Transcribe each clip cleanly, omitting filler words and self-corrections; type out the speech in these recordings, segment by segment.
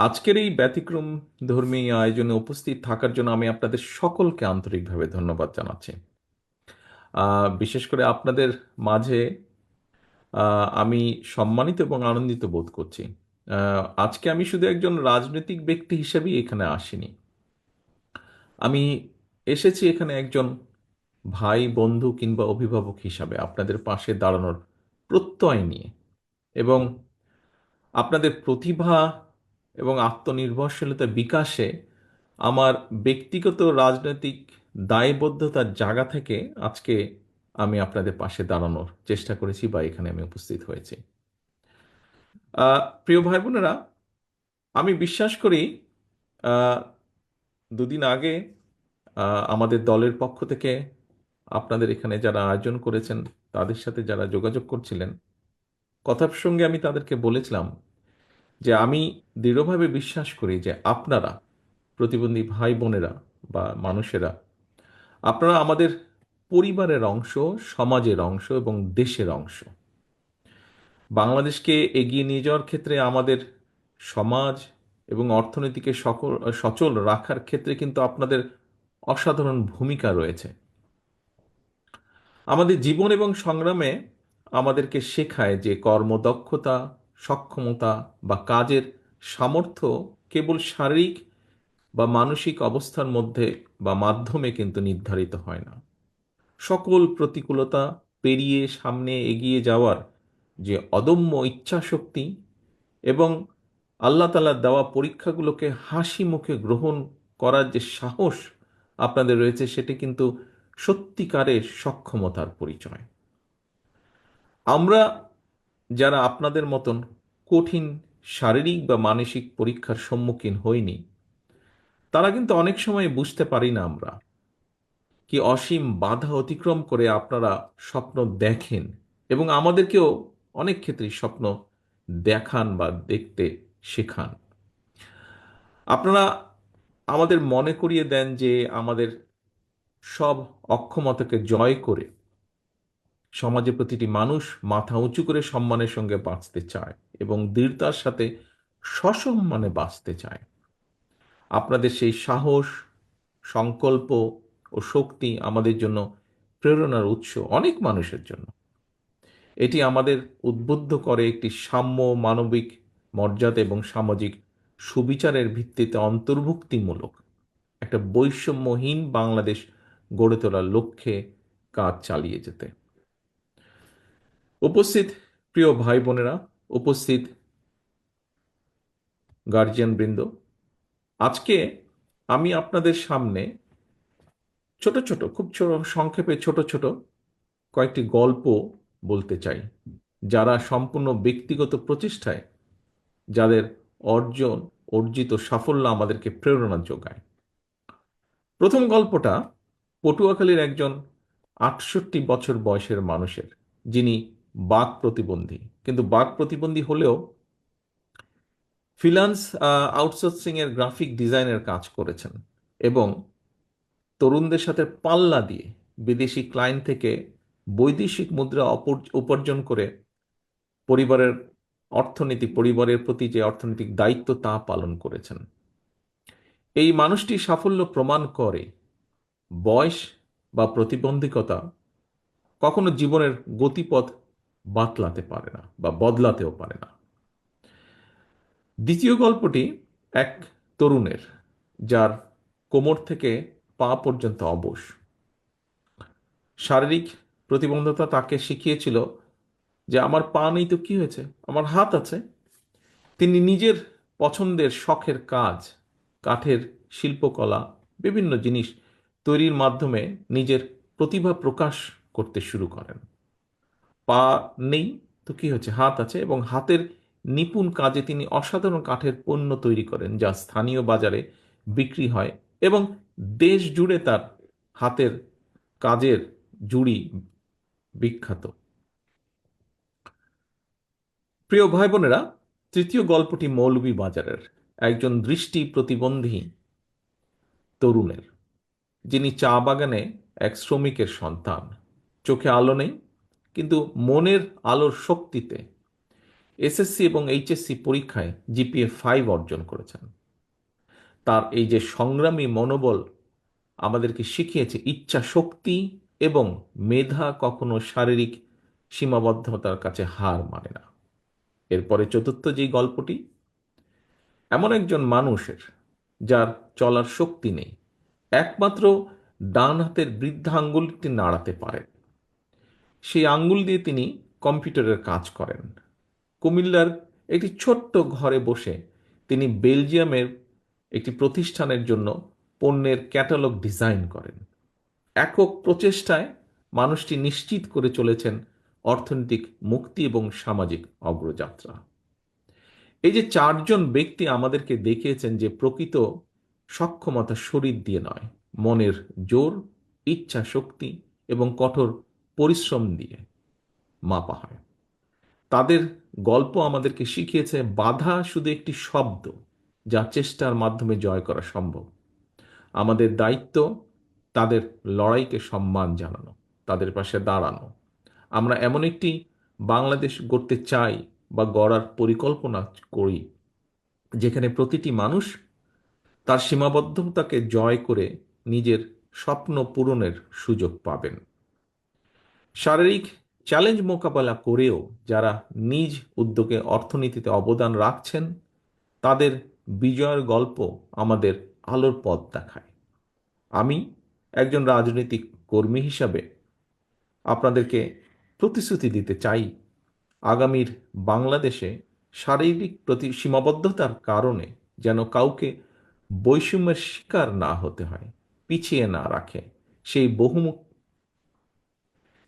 আজকের এই ব্যতিক্রম ধর্মী আয়োজনে উপস্থিত থাকার জন্য আমি আপনাদের সকলকে আন্তরিকভাবে ধন্যবাদ জানাচ্ছি। বিশেষ করে আপনাদের মাঝে আমি সম্মানিত এবং আনন্দিত বোধ করছি। আজকে আমি শুধু একজন রাজনৈতিক ব্যক্তি হিসেবেই এখানে আসিনি। আমি এসেছি এখানে একজন ভাই, বন্ধু কিংবা অভিভাবক হিসাবে আপনাদের পাশে দাঁড়ানোর প্রত্যয় নিয়ে, এবং আপনাদের প্রতিভা এবং আত্মনির্ভরশীলতা বিকাশে আমার ব্যক্তিগত রাজনৈতিক দায়বদ্ধতার জায়গা থেকে আজকে আমি আপনাদের পাশে দাঁড়ানোর চেষ্টা করেছি বা এখানে আমি উপস্থিত হয়েছি। প্রিয় ভাই বোনেরা, আমি বিশ্বাস করি আহ, দুদিন আগে আমাদের দলের পক্ষ থেকে আপনাদের এখানে যারা আয়োজন করেছেন তাদের সাথে যারা যোগাযোগ করছিলেন, কথা প্রসঙ্গে আমি তাদেরকে বলেছিলাম যে আমি দৃঢ়ভাবে বিশ্বাস করি যে আপনারা প্রতিবন্ধী ভাই বোনেরা বা মানুষেরা, আপনারা আমাদের পরিবারের অংশ, সমাজের অংশ এবং দেশের অংশ। বাংলাদেশকে এগিয়ে নিয়ে যাওয়ার ক্ষেত্রে আমাদের সমাজ এবং অর্থনীতিকে সচল রাখার ক্ষেত্রে কিন্তু আপনাদের অসাধারণ ভূমিকা রয়েছে। আমাদের জীবন এবং সংগ্রামে আমাদেরকে শেখায় যে কর্মদক্ষতা, সক্ষমতা বা কাজের সামর্থ্য কেবল শারীরিক বা মানসিক অবস্থার মধ্যে বা মাধ্যমে কিন্তু নির্ধারিত হয় না। সকল প্রতিকূলতা পেরিয়ে সামনে এগিয়ে যাওয়ার যে অদম্য ইচ্ছাশক্তি এবং আল্লাহ তাআলার দেওয়া পরীক্ষাগুলোকে হাসি মুখে গ্রহণ করার যে সাহস আপনাদের রয়েছে, সেটি কিন্তু সত্যিকারের সক্ষমতার পরিচয়। আমরা যারা আপনাদের মতন কঠিন শারীরিক বা মানসিক পরীক্ষার সম্মুখীন হইনি, তারা কিন্তু অনেক সময় বুঝতে পারি না আমরা কি অসীম বাধা অতিক্রম করে আপনারা স্বপ্ন দেখেন, এবং আমাদেরকেও অনেক ক্ষেত্রেই স্বপ্ন দেখান বা দেখতে শেখান। আপনারা আমাদের মনে করিয়ে দেন যে আমাদের সব অক্ষমতাকে জয় করে সমাজে প্রতিটি মানুষ মাথা উঁচু করে সম্মানের সঙ্গে বাঁচতে চায় এবং দৃঢ়তার সাথে সসম্মানে বাঁচতে চায়। আপনাদের সেই সাহস, সংকল্প ও শক্তি আমাদের জন্য প্রেরণার উৎস, অনেক মানুষের জন্য। এটি আমাদের উদ্বুদ্ধ করে একটি সাম্য, মানবিক মর্যাদা এবং সামাজিক সুবিচারের ভিত্তিতে অন্তর্ভুক্তিমূলক একটা বৈষম্যহীন বাংলাদেশ গড়ে তোলার লক্ষ্যে কাজ চালিয়ে যেতে। উপস্থিত প্রিয় ভাই বোনেরা, উপস্থিত গার্জিয়ান বৃন্দ, আজকে আমি আপনাদের সামনে ছোট ছোট, খুব ছোট সংক্ষেপে ছোট ছোট কয়েকটি গল্প বলতে চাই, যারা সম্পূর্ণ ব্যক্তিগত প্রচেষ্টায় যাদের অর্জিত সাফল্য আমাদেরকে প্রেরণা যোগায়। প্রথম গল্পটা পটুয়াখালীর একজন 68 বছর বয়সের মানুষের, যিনি বাক প্রতিবন্ধী, কিন্তু বাক প্রতিবন্ধী হলেও ফ্রিল্যান্স আউটসোর্সিং এর গ্রাফিক ডিজাইনের কাজ করেছেন এবং তরুণদের সাথে পাল্লা দিয়ে বিদেশি ক্লায়েন্ট থেকে বৈদেশিক মুদ্রা উপার্জন করে পরিবারের পরিবারের প্রতি যে অর্থনৈতিক দায়িত্ব তা পালন করেছেন। এই মানুষটি সাফল্য প্রমাণ করে বয়স বা প্রতিবন্ধকতা কখনো জীবনের গতিপথ বাতলাতে পারে না বা বদলাতেও পারে না। দ্বিতীয় গল্পটি এক তরুণের, যার কোমর থেকে পা পর্যন্ত অবশ। শারীরিক প্রতিবন্ধকতা তাকে শিখিয়েছিল যে আমার পা নেই তো কি হয়েছে, আমার হাত আছে। তিনি নিজের পছন্দের শখের কাজ, কাঠের শিল্পকলা, বিভিন্ন জিনিস তৈরির মাধ্যমে নিজের প্রতিভা প্রকাশ করতে শুরু করেন। পা নেই তো কি হচ্ছে, হাত আছে, এবং হাতের নিপুণ কাজে তিনি অসাধারণ কাঠের পণ্য তৈরি করেন যা স্থানীয় বাজারে বিক্রি হয় এবং দেশ জুড়ে তার হাতের কাজের জুড়ি বিখ্যাত। প্রিয় ভাই বোনেরা, তৃতীয় গল্পটি মৌলভীবাজারের একজন দৃষ্টি প্রতিবন্ধী তরুণের, যিনি চা বাগানে এক শ্রমিকের সন্তান। চোখে আলো নেই, কিন্তু মনের আলোর শক্তিতে এসএসসি এবং এইচএসসি পরীক্ষায় জিপিএ 5 অর্জন করেছেন। তার এই যে সংগ্রামী মনোবল আমাদেরকে শিখিয়েছে ইচ্ছা শক্তি এবং মেধা কখনো শারীরিক সীমাবদ্ধতার কাছে হার মানে না। এরপরে চতুর্থ যে গল্পটি, এমন একজন মানুষের যার চলার শক্তি নেই, একমাত্র ডান হাতের বৃদ্ধা আঙ্গুলটি নাড়াতে পারেন। সেই আঙ্গুল দিয়ে তিনি কম্পিউটারের কাজ করেন। কুমিল্লার একটি ছোট্ট ঘরে বসে তিনি বেলজিয়ামের একটি প্রতিষ্ঠানের জন্য পণ্যের ক্যাটালগ ডিজাইন করেন। একক প্রচেষ্টায় মানুষটি নিশ্চিত করে চলেছেন অর্থনৈতিক মুক্তি এবং সামাজিক অগ্রযাত্রা। এই যে চারজন ব্যক্তি আমাদেরকে দেখিয়েছেন যে প্রকৃত সক্ষমতা শরীর দিয়ে নয়, মনের জোর, ইচ্ছা শক্তি এবং কঠোর পরিশ্রম দিয়ে মাপা হয়। তাদের গল্প আমাদেরকে শিখিয়েছে বাধা শুধু একটি শব্দ যা চেষ্টার মাধ্যমে জয় করা সম্ভব। আমাদের দায়িত্ব তাদের লড়াইকে সম্মান জানানো, তাদের পাশে দাঁড়ানো। আমরা এমন একটি বাংলাদেশ গড়তে চাই বা গড়ার পরিকল্পনা করি যেখানে প্রতিটি মানুষ তার সীমাবদ্ধতাকে জয় করে নিজের স্বপ্ন পূরণের সুযোগ পাবেন। শারীরিক চ্যালেঞ্জ মোকাবেলা করেও যারা নিজ উদ্যোগে অর্থনীতিতে অবদান রাখছেন, তাদের বিজয়ের গল্প আমাদের আলোর পথ দেখায়। আমি একজন রাজনৈতিক কর্মী হিসাবে আপনাদেরকে প্রতিশ্রুতি দিতে চাই, আগামীর বাংলাদেশে শারীরিক প্রতি সীমাবদ্ধতার কারণে যেন কাউকে বৈষম্যের শিকার না হতে হয়, পিছিয়ে না রাখে,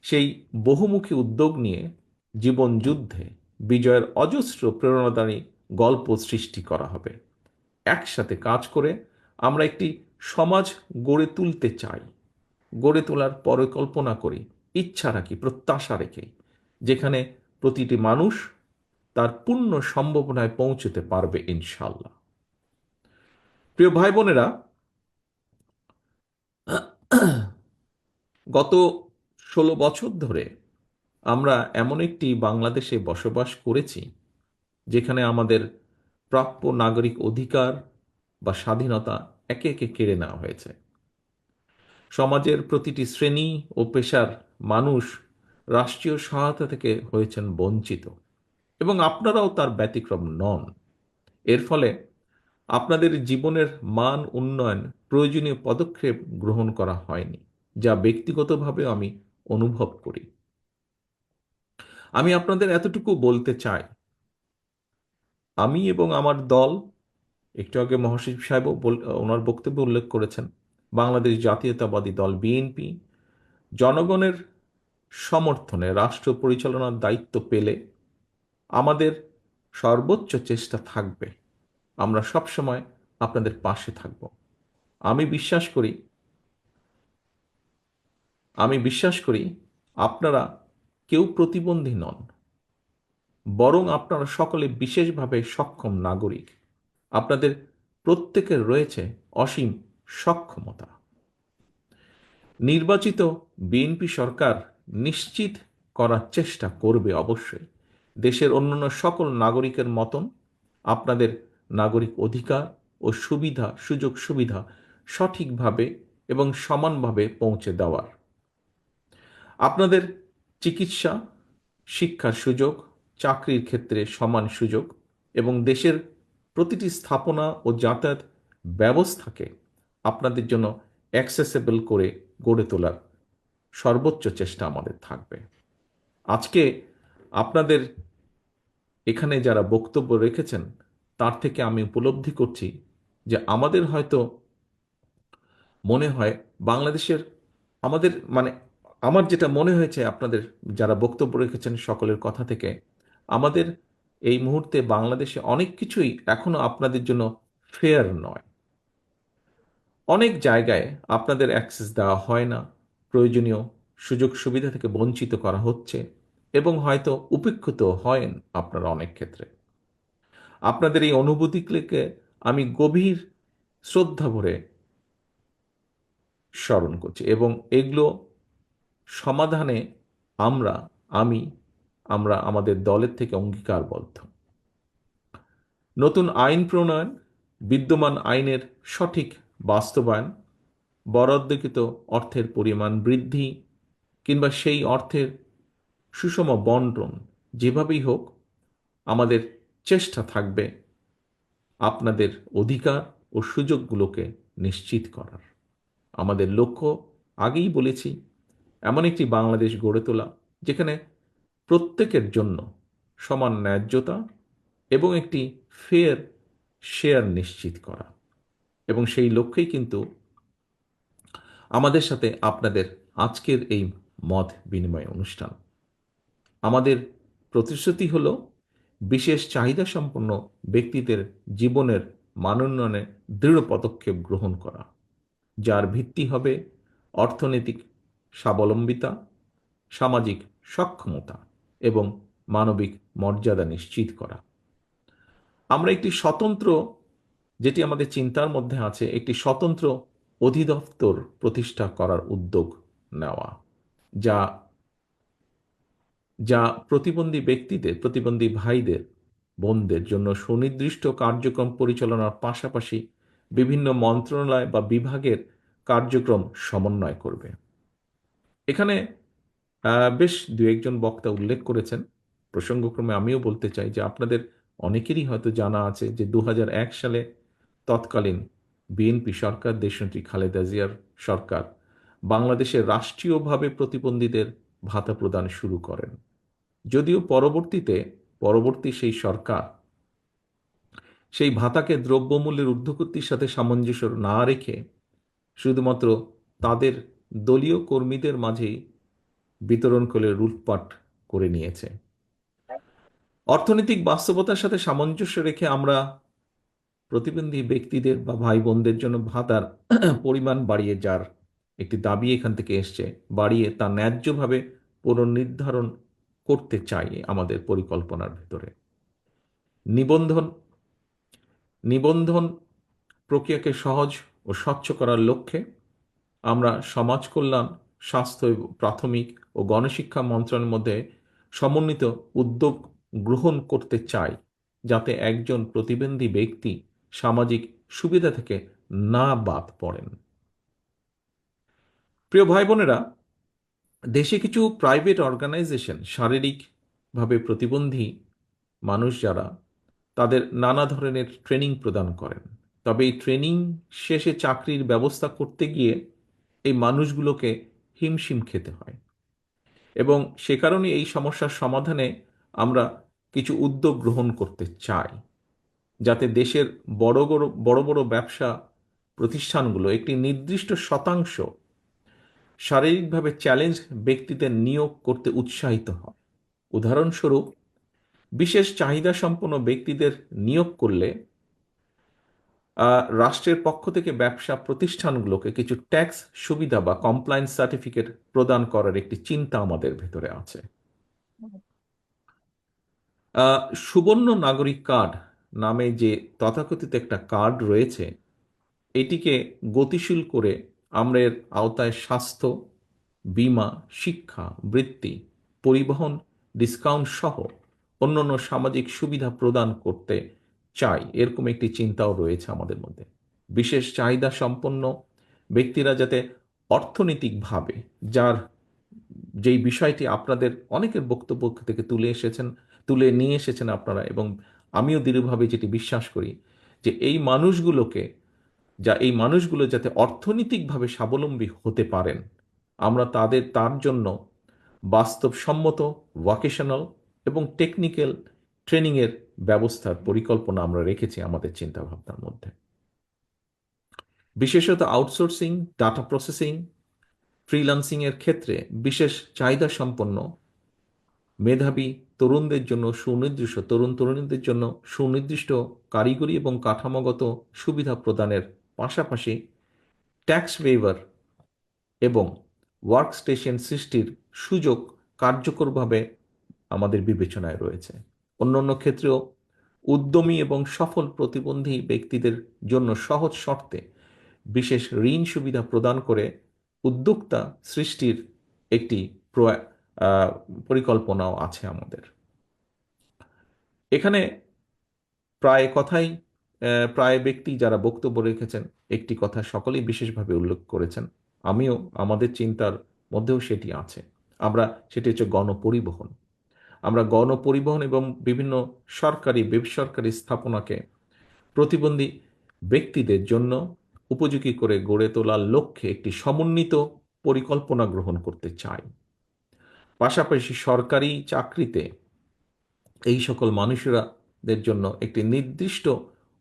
সেই বহুমুখী উদ্যোগ নিয়ে জীবন যুদ্ধে বিজয়ের অজস্র প্রেরণাদায়ী গল্প সৃষ্টি করা হবে। একসাথে কাজ করে আমরা একটি সমাজ গড়ে তুলতে চাই, গড়ে তোলার পরিকল্পনা করি, ইচ্ছা রাখি, প্রত্যাশা রেখে, যেখানে প্রতিটি মানুষ তার পূর্ণ সম্ভাবনায় পৌঁছতে পারবে ইনশাল্লাহ। প্রিয় ভাই বোনেরা, গত 16 বছর ধরে আমরা এমন একটি বাংলাদেশে বসবাস করেছি যেখানে আমাদের প্রাপ্য নাগরিক অধিকার বা স্বাধীনতা একে একে কেড়ে নেওয়া হয়েছে। সমাজের প্রতিটি শ্রেণী ও পেশার মানুষ রাষ্ট্রীয় সহায়তা থেকে হয়েছেন বঞ্চিত, এবং আপনারাও তার ব্যতিক্রম নন। এর ফলে আপনাদের জীবনের মান উন্নয়ন প্রয়োজনীয় পদক্ষেপ গ্রহণ করা হয়নি, যা ব্যক্তিগতভাবে আমি অনুভব করি। আমি আপনাদের এতটুকু বলতে চাই, আমি এবং আমার দল, একটু আগে মহাসচিব সাহেব ওনার বক্তব্যে উল্লেখ করেছেন, বাংলাদেশ জাতীয়তাবাদী দল বিএনপি জনগণের সমর্থনে রাষ্ট্র পরিচালনার দায়িত্ব পেলে আমাদের সর্বোচ্চ চেষ্টা থাকবে, আমরা সবসময় আপনাদের পাশে থাকব। আমি বিশ্বাস করি আপনারা কেউ প্রতিবন্ধী নন, বরং আপনারা সকলে বিশেষভাবে সক্ষম নাগরিক। আপনাদের প্রত্যেকের রয়েছে অসীম সক্ষমতা। নির্বাচিত বিএনপি সরকার নিশ্চিত করার চেষ্টা করবে অবশ্যই দেশের অন্যান্য সকল নাগরিকের মতন আপনাদের নাগরিক অধিকার ও সুযোগ সুবিধা সঠিকভাবে এবং সমানভাবে পৌঁছে দেওয়ার। আপনাদের চিকিৎসা, শিক্ষার সুযোগ, চাকরির ক্ষেত্রে সমান সুযোগ এবং দেশের প্রতিটি স্থাপনা ও যাতায়াত ব্যবস্থাকে আপনাদের জন্য অ্যাক্সেসেবল করে গড়ে তোলার সর্বোচ্চ চেষ্টা আমাদের থাকবে। আজকে আপনাদের এখানে যারা বক্তব্য রেখেছেন তার থেকে আমি উপলব্ধি করছি যে আমাদের হয়তো মনে হয় বাংলাদেশের আমাদের মানে আমার যেটা মনে হয়েছে আপনাদের যারা বক্তব্য রেখেছেন সকলের কথা থেকে, আমাদের এই মুহূর্তে বাংলাদেশে অনেক কিছুই এখনো আপনাদের জন্য ফেয়ার নয়। অনেক জায়গায় আপনাদের অ্যাক্সেস দেওয়া হয় না, প্রয়োজনীয় সুযোগ সুবিধা থেকে বঞ্চিত করা হচ্ছে এবং হয়তো উপেক্ষিত হয়েন আপনারা অনেক ক্ষেত্রে। আপনাদের এই অনুভূতিগুলিকে আমি গভীর শ্রদ্ধা ভরে স্মরণ করছি এবং এগুলো সমাধানে আমি আমরা আমাদের দলের থেকে অঙ্গীকারবদ্ধ। নতুন আইন প্রণয়ন, বিদ্যমান আইনের সঠিক বাস্তবায়ন, বরাদ্দকৃত অর্থের পরিমাণ বৃদ্ধি কিংবা সেই অর্থের সুষম বন্টন, যেভাবেই হোক আমাদের চেষ্টা থাকবে আপনাদের অধিকার ও সুযোগগুলোকে নিশ্চিত করার। আমাদের লক্ষ্য, আগেই বলেছি, এমন একটি বাংলাদেশ গড়ে তোলা যেখানে প্রত্যেকের জন্য সমান ন্যায্যতা এবং একটি ফেয়ার শেয়ার নিশ্চিত করা। এবং সেই লক্ষ্যেই কিন্তু আমাদের সাথে আপনাদের আজকের এই মত বিনিময় অনুষ্ঠান। আমাদের প্রতিশ্রুতি হলো বিশেষ চাহিদা সম্পন্ন ব্যক্তিদের জীবনের মানোন্নয়নে দৃঢ় পদক্ষেপ গ্রহণ করা, যার ভিত্তি হবে অর্থনৈতিক স্বাবলম্বিতা, সামাজিক সক্ষমতা এবং মানবিক মর্যাদা নিশ্চিত করা। আমরা একটি স্বতন্ত্র, যেটি আমাদের চিন্তার মধ্যে আছে, একটি স্বতন্ত্র অধিদপ্তর প্রতিষ্ঠা করার উদ্যোগ নেওয়া, যা যা প্রতিবন্ধী ব্যক্তিদের, প্রতিবন্ধী ভাইদের, বোনদের জন্য সুনির্দিষ্ট কার্যক্রম পরিচালনার পাশাপাশি বিভিন্ন মন্ত্রণালয় বা বিভাগের কার্যক্রম সমন্বয় করবে। এখানে বেশ দু একজন বক্তা উল্লেখ করেছেন, প্রসঙ্গক্রমে আমিও বলতে চাই যে আপনাদের অনেকেরই হয়তো জানা আছে যে 2001 সালে তৎকালীন বিএনপি সরকার, দেশনেত্রী খালেদা জিয়ার সরকার, বাংলাদেশে রাষ্ট্রীয়ভাবে প্রতিবন্ধীদের ভাতা প্রদান শুরু করেন। যদিও পরবর্তী সেই সরকার সেই ভাতাকে দ্রব্যমূল্যের ঊর্ধ্বগতির সাথে সামঞ্জস্য না রেখে শুধুমাত্র তাদের দলীয় কর্মীদের মাঝেই বিতরণ করে লুটপাট করে নিয়েছে। অর্থনৈতিক বাস্তবতার সাথে সামঞ্জস্য রেখে আমরা প্রতিবন্ধী ব্যক্তিদের বা ভাই বোনদের জন্য ভাতার পরিমাণ বাড়িয়ে, যার একটি দাবি এখান থেকে এসছে, বাড়িয়ে তা ন্যায্যভাবে পুনর্নির্ধারণ করতে চাই আমাদের পরিকল্পনার ভেতরে। নিবন্ধন নিবন্ধন প্রক্রিয়াকে সহজ ও স্বচ্ছ করার লক্ষ্যে আমরা সমাজ কল্যাণ, স্বাস্থ্য, প্রাথমিক ও গণশিক্ষা মন্ত্রণালয়ের মধ্যে সমন্বিত উদ্যোগ গ্রহণ করতে চাই, যাতে একজন প্রতিবন্ধী ব্যক্তি সামাজিক সুবিধা থেকে না বাদ পড়েন। প্রিয় ভাই বোনেরা, দেশে কিছু প্রাইভেট অর্গানাইজেশন শারীরিকভাবে প্রতিবন্ধী মানুষ যারা, তাদের নানা ধরনের ট্রেনিং প্রদান করেন। তবে এই ট্রেনিং শেষে চাকরির ব্যবস্থা করতে গিয়ে এই মানুষগুলোকে হিমশিম খেতে হয়, এবং সে কারণে এই সমস্যার সমাধানে আমরা কিছু উদ্যোগ গ্রহণ করতে চাই, যাতে দেশের বড় বড় বড় বড় ব্যবসা প্রতিষ্ঠানগুলো একটি নির্দিষ্ট শতাংশ শারীরিকভাবে চ্যালেঞ্জ ব্যক্তিদের নিয়োগ করতে উৎসাহিত হয়। উদাহরণস্বরূপ, বিশেষ চাহিদা সম্পন্ন ব্যক্তিদের নিয়োগ করলে রাষ্ট্রের পক্ষ থেকে ব্যবসা প্রতিষ্ঠানগুলোকে কিছু ট্যাক্স সুবিধা বা কমপ্লায়েন্স সার্টিফিকেট প্রদান করার একটি চিন্তা আমাদের ভেতরে আছে। সুবর্ণ নাগরিক কার্ড নামে যে তথাকথিত একটা কার্ড রয়েছে, এটিকে গতিশীল করে আমরা এর আওতায় স্বাস্থ্য, বীমা, শিক্ষা, বৃত্তি, পরিবহন, ডিসকাউন্ট সহ অন্যান্য সামাজিক সুবিধা প্রদান করতে চাই। এরকম একটি চিন্তাও রয়েছে আমাদের মধ্যে। বিশেষ চাহিদা সম্পন্ন ব্যক্তিরা যাতে অর্থনৈতিকভাবে, যেই বিষয়টি আপনাদের অনেকের বক্তব্য থেকে তুলে নিয়ে এসেছেন আপনারা, এবং আমিও দৃঢ়ভাবে যেটি বিশ্বাস করি, যে এই মানুষগুলো যাতে অর্থনৈতিকভাবে স্বাবলম্বী হতে পারেন, আমরা তার জন্য বাস্তবসম্মত ভোকেশনাল এবং টেকনিক্যাল ট্রেনিংয়ের ব্যবস্থার পরিকল্পনা আমরা রেখেছি আমাদের চিন্তাভাবনার মধ্যে। বিশেষত আউটসোর্সিং, ডাটা প্রসেসিং, ফ্রিল্যান্সিং এর ক্ষেত্রে বিশেষ চাহিদা সম্পন্ন মেধাবী তরুণীদের জন্য সুনির্দিষ্ট কারিগরি এবং কাঠামোগত সুবিধা প্রদানের পাশাপাশি ট্যাক্স ওয়েভার এবং ওয়ার্ক স্টেশন সৃষ্টির সুযোগ কার্যকরভাবে আমাদের বিবেচনায় রয়েছে। অন্যান্য ক্ষেত্রেও উদ্যমী এবং সফল প্রতিবন্ধী ব্যক্তিদের জন্য সহজ শর্তে বিশেষ ঋণ সুবিধা প্রদান করে উদ্যোক্তা সৃষ্টির একটি আহ, পরিকল্পনাও আছে আমাদের। এখানে প্রায় কথাই প্রায় ব্যক্তি যারা বক্তব্য রেখেছেন একটি কথা সকলেই বিশেষভাবে উল্লেখ করেছেন, আমিও আমাদের চিন্তার মধ্যেও সেটি আছে। সেটি হচ্ছে গণপরিবহন। আমরা গণপরিবহন এবং বিভিন্ন সরকারি বেসরকারি স্থাপনাকে প্রতিবন্ধী ব্যক্তিদের জন্য উপযোগী করে গড়ে তোলার লক্ষ্যে একটি সমন্বিত পরিকল্পনা গ্রহণ করতে চাই। পাশাপাশি সরকারি চাকরিতে এই সকল মানুষেরাদের জন্য একটি নির্দিষ্ট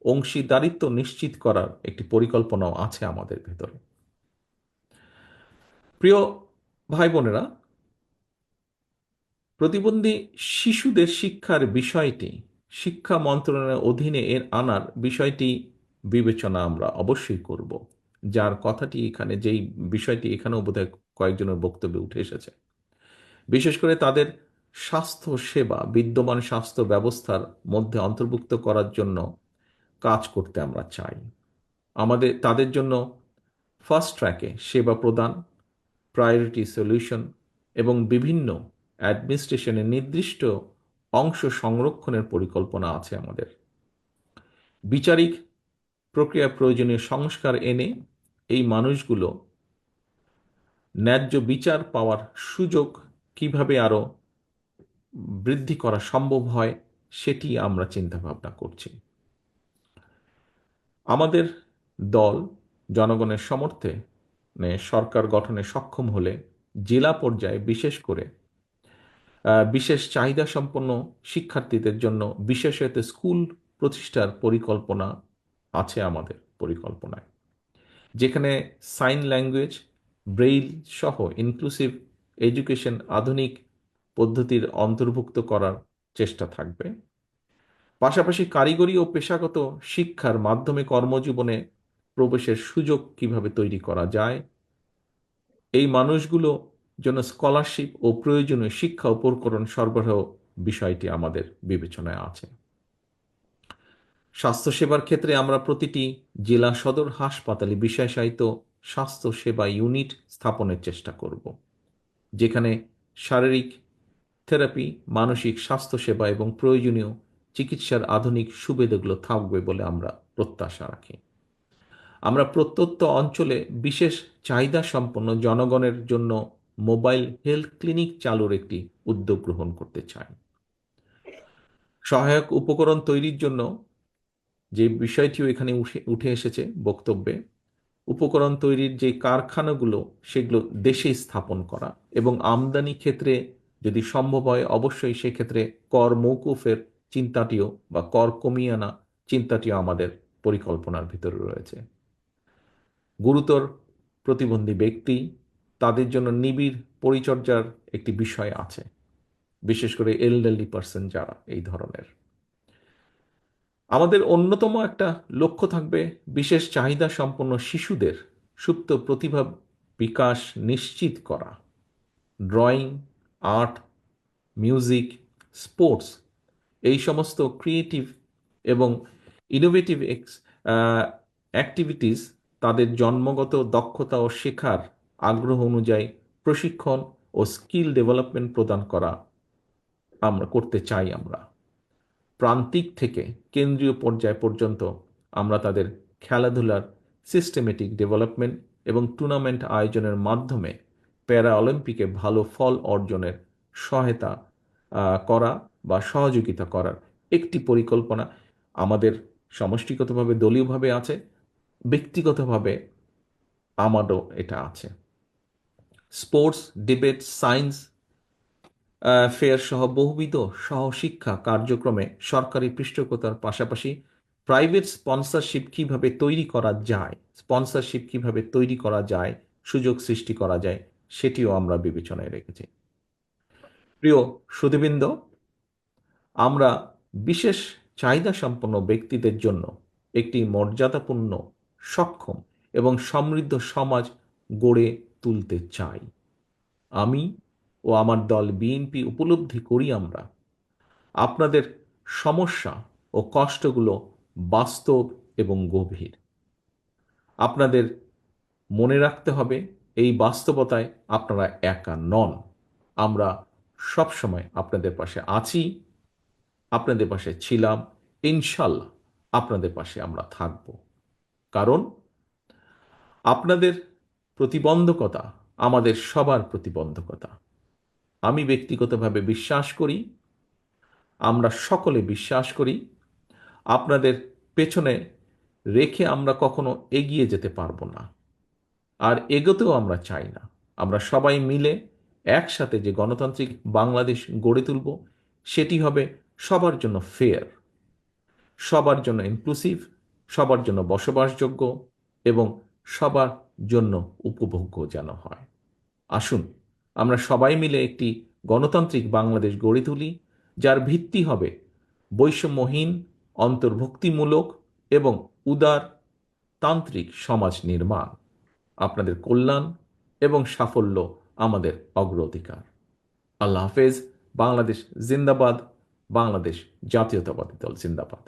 অংশীদারিত্ব নিশ্চিত করার একটি পরিকল্পনাও আছে আমাদের ভেতরে। প্রিয় ভাই বোনেরা, প্রতিবন্ধী শিশুদের শিক্ষার বিষয়টি শিক্ষা মন্ত্রণালয়ের অধীনে আনার বিষয়টি বিবেচনা আমরা অবশ্যই করব, যার কথাটি এখানে, যেই বিষয়টি এখানেও বোধহয় কয়েকজনের বক্তব্যে উঠে এসেছে। বিশেষ করে তাদের স্বাস্থ্য সেবা বিদ্যমান স্বাস্থ্য ব্যবস্থার মধ্যে অন্তর্ভুক্ত করার জন্য কাজ করতে আমরা চাই। তাদের জন্য ফাস্ট ট্র্যাকে সেবা প্রদান, প্রায়োরিটি সলিউশন এবং বিভিন্ন অ্যাডমিনিস্ট্রেশনের নির্দিষ্ট অংশ সংরক্ষণের পরিকল্পনা আছে আমাদের। বিচারিক প্রক্রিয়া প্রয়োজনীয় সংস্কার এনে এই মানুষগুলো ন্যায্য বিচার পাওয়ার সুযোগ কিভাবে আরো বৃদ্ধি করা সম্ভব হয় সেটি আমরা চিন্তা ভাবনা করছি। আমাদের দল জনগণের সমর্থে সরকার গঠনে সক্ষম হলে জেলা পর্যায়ে বিশেষ করে বিশেষ চাহিদা সম্পন্ন শিক্ষার্থীদের জন্য বিশেষায়িত স্কুল প্রতিষ্ঠার পরিকল্পনা আছে আমাদের পরিকল্পনায়, যেখানে সাইন ল্যাঙ্গুয়েজ, ব্রেইল সহ ইনক্লুসিভ এডুকেশন আধুনিক পদ্ধতির অন্তর্ভুক্ত করার চেষ্টা থাকবে। পাশাপাশি কারিগরি ও পেশাগত শিক্ষার মাধ্যমে কর্মজীবনে প্রবেশের সুযোগ কিভাবে তৈরি করা যায়, এই মানুষগুলো জন্য স্কলারশিপ ও প্রয়োজনীয় শিক্ষা উপকরণ সরবরাহ বিষয়টি আমাদের বিবেচনায় আছে। স্বাস্থ্যসেবার ক্ষেত্রে আমরা প্রতিটি জেলা সদর হাসপাতালে বিশেষায়িত স্বাস্থ্য সেবা ইউনিট স্থাপনের চেষ্টা করব, যেখানে শারীরিক থেরাপি, মানসিক স্বাস্থ্যসেবা এবং প্রয়োজনীয় চিকিৎসার আধুনিক সুবিধাগুলো থাকবে বলে আমরা প্রত্যাশা রাখি। আমরা প্রত্যন্ত অঞ্চলে বিশেষ চাহিদা সম্পন্ন জনগণের জন্য মোবাইল হেলথ ক্লিনিক চালুর একটি উদ্যোগ গ্রহণ করতে চাই। সহায়ক উপকরণ তৈরির জন্য যে বিষয়টিও এখানে উঠে এসেছে বক্তব্যে, উপকরণ তৈরির যে কারখানাগুলো সেগুলো দেশে স্থাপন করা এবং আমদানি ক্ষেত্রে যদি সম্ভব হয় অবশ্যই সেক্ষেত্রে কর মৌকুফের চিন্তাটিও বা কর কমিয়ে আনা চিন্তাটিও আমাদের পরিকল্পনার ভিতরে রয়েছে। গুরুতর প্রতিবন্ধী ব্যক্তি, তাদের জন্য নিবিড় পরিচর্যার একটি বিষয় আছে, বিশেষ করে এলডারলি পার্সন যারা এই ধরনের। আমাদের অন্যতম একটা লক্ষ্য থাকবে বিশেষ চাহিদা সম্পন্ন শিশুদের সুপ্ত প্রতিভা বিকাশ নিশ্চিত করা। ড্রয়িং, আর্ট, মিউজিক, স্পোর্টস, এই সমস্ত ক্রিয়েটিভ এবং ইনোভেটিভ অ্যাক্টিভিটিস তাদের জন্মগত দক্ষতা ও শেখার আগ্রহ অনুযায়ী প্রশিক্ষণ ও স্কিল ডেভেলপমেন্ট প্রদান করা আমরা করতে চাই। আমরা প্রান্তিক থেকে কেন্দ্রীয় পর্যায় পর্যন্ত আমরা তাদের খেলাধুলার সিস্টেমেটিক ডেভেলপমেন্ট এবং টুর্নামেন্ট আয়োজনের মাধ্যমে প্যারা অলিম্পিকে ভালো ফল অর্জনের সহায়তা করা বা সহযোগিতা করার একটি পরিকল্পনা আমাদের সমষ্টিগতভাবে দলীয়ভাবে আছে, ব্যক্তিগতভাবে আমারও এটা আছে। স্পোর্টস, ডিবেট, সায়েন্স ফেয়ার সহ বহুবিধ সহশিক্ষা কার্যক্রমে সরকারি পৃষ্ঠপোষকতার পাশাপাশি প্রাইভেট স্পন্সরশিপ কিভাবে তৈরি করা যায়, সুযোগ সৃষ্টি করা যায়, সেটিও আমরা বিবেচনায় রেখেছি। প্রিয় সুধীবৃন্দ, আমরা বিশেষ চাহিদা সম্পন্ন ব্যক্তিদের জন্য একটি মর্যাদাপূর্ণ, সক্ষম এবং সমৃদ্ধ সমাজ গড়ে তুলতে চাই। আমি ও আমার দল বিএনপি উপলব্ধি করি আমরা আপনাদের সমস্যা ও কষ্টগুলো বাস্তব এবং গভীর। আপনাদের মনে রাখতে হবে এই বাস্তবতায় আপনারা একা নন। আমরা সবসময় আপনাদের পাশে আছি, আপনাদের পাশে ছিলাম, ইনশাল্লাহ আপনাদের পাশে আমরা থাকব। কারণ আপনাদের প্রতিবন্ধকতা আমাদের সবার প্রতিবন্ধকতা। আমি ব্যক্তিগতভাবে বিশ্বাস করি, আমরা সকলে বিশ্বাস করি, আপনাদের পেছনে রেখে আমরা কখনো এগিয়ে যেতে পারবো না, আর এগোতেও আমরা চাই না। আমরা সবাই মিলে একসাথে যে গণতান্ত্রিক বাংলাদেশ গড়ে তুলব, সেটি হবে সবার জন্য ফেয়ার, সবার জন্য ইনক্লুসিভ, সবার জন্য বসবাসযোগ্য এবং সবার জন্য উপভোগ্য যেন হয়। আসুন আমরা সবাই মিলে একটি গণতান্ত্রিক বাংলাদেশ গড়ে তুলি, যার ভিত্তি হবে বৈষম্যহীন, অন্তর্ভুক্তিমূলক এবং উদার তান্ত্রিক সমাজ নির্মাণ। আপনাদের কল্যাণ এবং সাফল্য আমাদের অগ্রাধিকার। আল্লাহ হাফেজ। বাংলাদেশ জিন্দাবাদ। বাংলাদেশ জাতীয়তাবাদী দল জিন্দাবাদ।